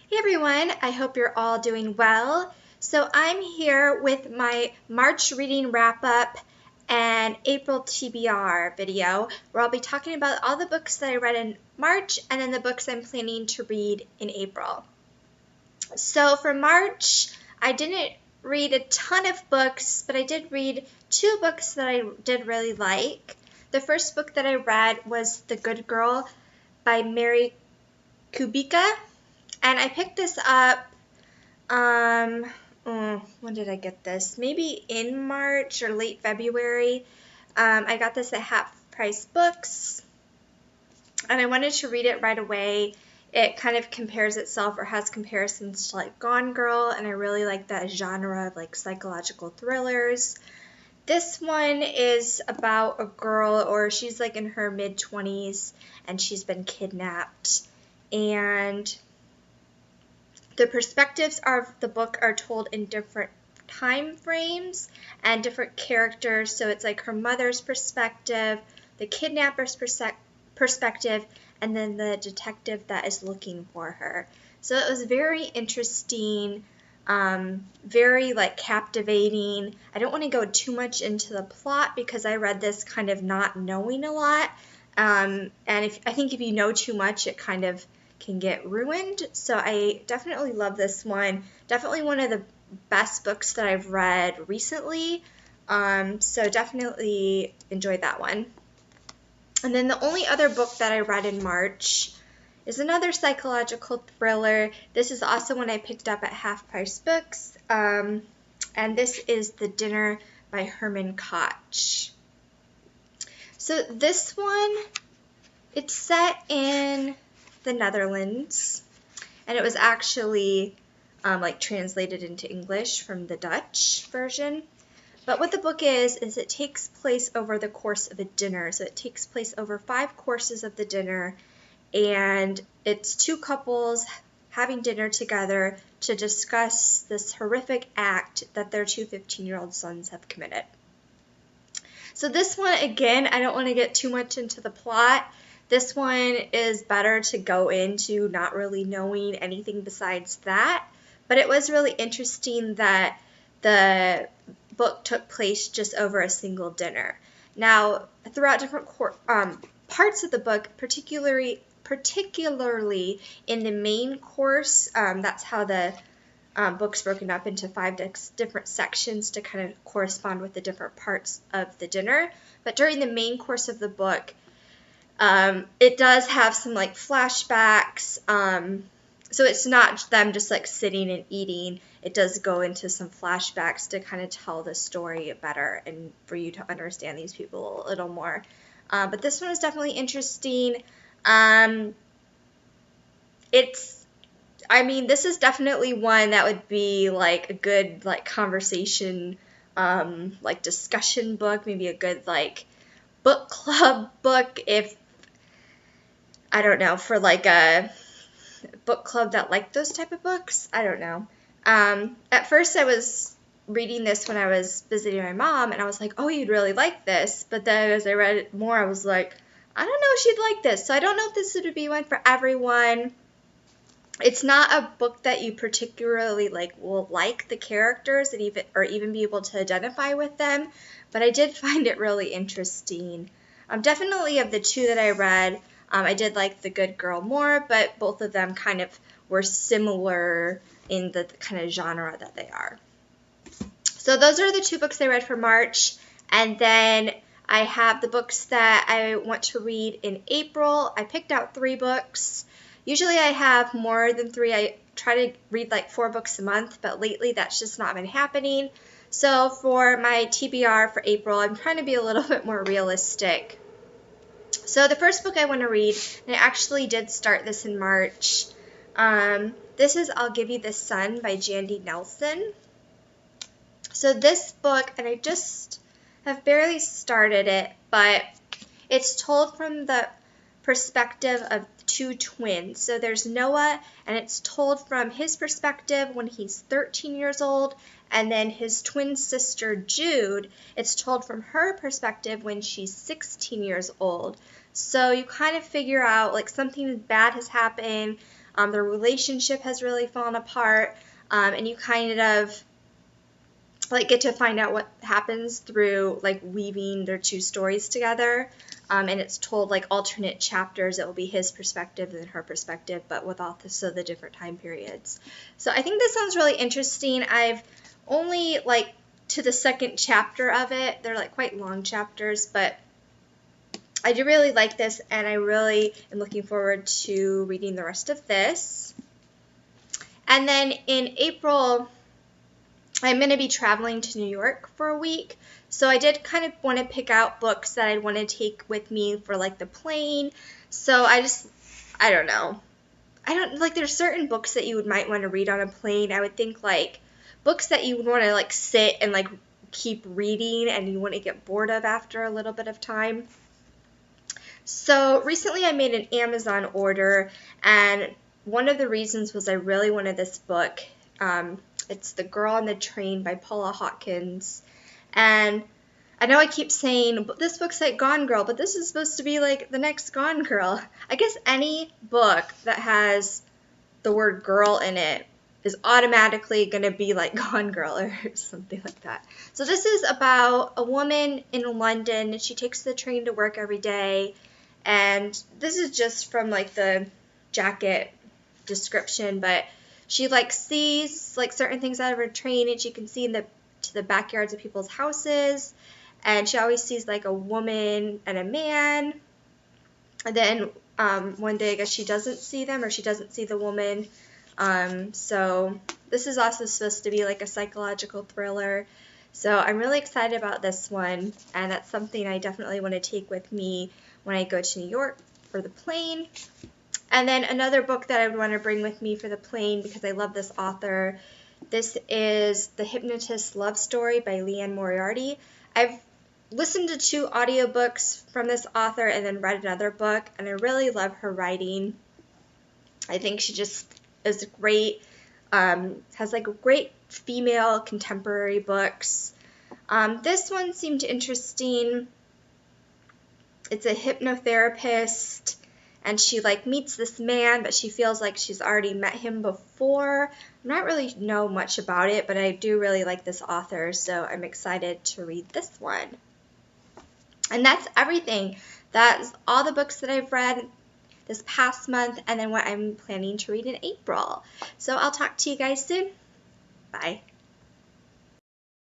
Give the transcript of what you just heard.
Hey everyone, I hope you're all doing well. So I'm here with my March reading wrap-up and April TBR video, where I'll be talking about all the books that I read in March and then the books I'm planning to read in April. So for March, I didn't read a ton of books, but I did read two books that I did really like. The first book that I read was The Good Girl by Mary Kubica. And I picked this up, when did I get this? Maybe in March or late February. I got this at Half Price Books, and I wanted to read it right away. It kind of compares itself or has comparisons to like Gone Girl, and I really like that genre of like psychological thrillers. This one is about a girl, or she's like in her mid-20s, and she's been kidnapped. And the perspectives of the book are told in different time frames and different characters. So it's like her mother's perspective, the kidnapper's perspective, and then the detective that is looking for her. So it was very interesting, very like captivating. I don't want to go too much into the plot because I read this kind of not knowing a lot. And I think if you know too much, it kind of can get ruined. So I definitely love this one. Definitely one of the best books that I've read recently. So definitely enjoyed that one. And then the only other book that I read in March is another psychological thriller. This is also one I picked up at Half Price Books. And this is The Dinner by Herman Koch. So this one, it's set in the Netherlands, and it was actually like translated into English from the Dutch version. But what the book is it takes place over the course of a dinner. So it takes place over 5 courses of the dinner, and it's 2 couples having dinner together to discuss this horrific act that their 2 15-year-old sons have committed. So this one, again, I don't want to get too much into the plot. This one is better to go into not really knowing anything besides that, but it was really interesting that the book took place just over a single dinner. Now, throughout different parts of the book, particularly in the main course, that's how the book's broken up into 5 different sections to kind of correspond with the different parts of the dinner. But during the main course of the book, it does have some like flashbacks, so it's not them just like sitting and eating. It does go into some flashbacks to kind of tell the story better and for you to understand these people a little more. But this one is definitely interesting. This is definitely one that would be like a good like conversation, like discussion book, maybe a good like book club book if, I don't know, for like a book club that like those type of books. I don't know. At first I was reading this when I was visiting my mom, and I was like, oh, you'd really like this. But then as I read it more, I was like, I don't know if she'd like this. So I don't know if this would be one for everyone. It's not a book that you particularly will like the characters and even be able to identify with them, but I did find it really interesting. Definitely of the 2 that I read, I did like The Good Girl more, but both of them kind of were similar in the kind of genre that they are. So those are the 2 books I read for March, and then I have the books that I want to read in April. I picked out 3 books. Usually I have more than 3. I try to read like 4 books a month, but lately that's just not been happening. So for my TBR for April, I'm trying to be a little bit more realistic. So the first book I want to read, and I actually did start this in March, this is I'll Give You the Sun by Jandy Nelson. So this book, and I just have barely started it, but it's told from the perspective of 2 twins. So there's Noah, and it's told from his perspective when he's 13 years old, and then his twin sister Jude, it's told from her perspective when she's 16 years old. So you kind of figure out like something bad has happened. Their relationship has really fallen apart, and you kind of like get to find out what happens through like weaving their two stories together. And it's told like alternate chapters. It will be his perspective and her perspective, but with also the different time periods. So I think this sounds really interesting. I've only like to the second chapter of it. They're like quite long chapters, but I do really like this, and I really am looking forward to reading the rest of this. And then in April, I'm going to be traveling to New York for a week. So I did kind of want to pick out books that I'd want to take with me for like the plane. So I don't know. There's certain books that you might want to read on a plane. I would think like books that you would want to like sit and like keep reading and you wouldn't get bored of after a little bit of time. So recently I made an Amazon order, and one of the reasons was I really wanted this book. It's The Girl on the Train by Paula Hawkins. And I know I keep saying, this book's like Gone Girl, but this is supposed to be like the next Gone Girl. I guess any book that has the word girl in it is automatically going to be like Gone Girl or something like that. So this is about a woman in London. She takes the train to work every day. And this is just from like the jacket description, but she like sees like certain things out of her train, and she can see to the backyards of people's houses, and she always sees like a woman and a man. And then one day I guess she doesn't see them, or she doesn't see the woman. So this is also supposed to be like a psychological thriller. So I'm really excited about this one, and that's something I definitely want to take with me when I go to New York for the plane. And then another book that I would want to bring with me for the plane, because I love this author. This is The Hypnotist Love Story by Liane Moriarty. I've listened to 2 audiobooks from this author and then read another book, and I really love her writing. I think she just is great, has like great female contemporary books. This one seemed interesting. It's a hypnotherapist, and she like meets this man, but she feels like she's already met him before. I'm not really know much about it, but I do really like this author, so I'm excited to read this one. And that's everything. That's all the books that I've read this past month, and then what I'm planning to read in April. So I'll talk to you guys soon. Bye.